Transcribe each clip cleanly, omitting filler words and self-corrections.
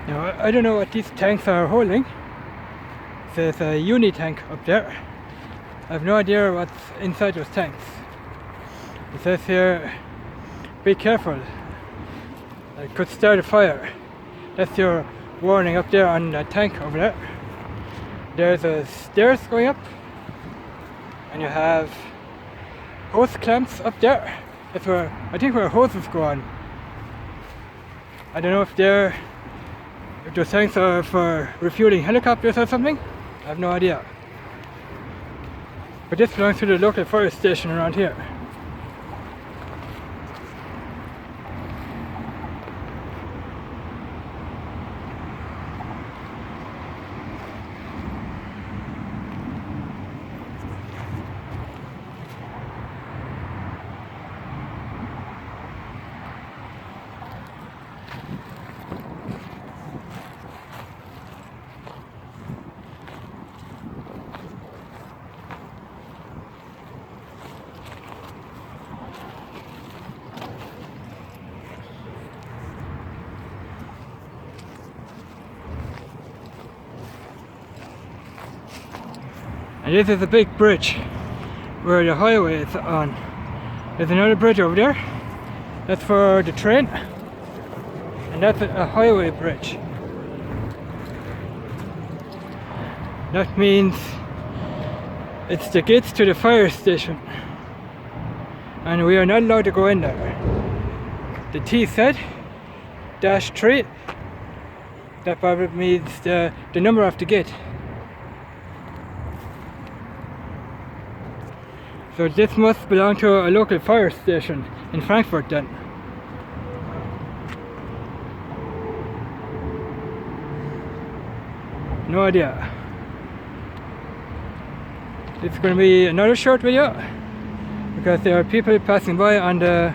Now, I don't know what these tanks are holding. There's a uni tank up there. I have no idea what's inside those tanks. It says here, be careful, it could start a fire. That's your warning up there on that tank over there. There's a stairs going up, and you have hose clamps up there. That's where, I think, where hoses go on. I don't know if those tanks are for refueling helicopters or something. I have no idea. But this belongs to the local fire station around here. And this is a big bridge where the highway is on. There's another bridge over there. That's for the train. And that's a highway bridge. That means it's the gates to the fire station. And we are not allowed to go in there. The T said -3. That probably means the number of the gate. So this must belong to a local fire station in Frankfurt then. No idea. It's going to be another short video because there are people passing by on the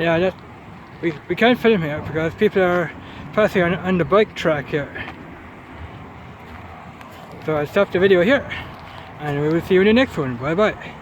yeah, that we can't film here because people are passing on the bike track here. So I'll stop the video here and we will see you in the next one. Bye bye.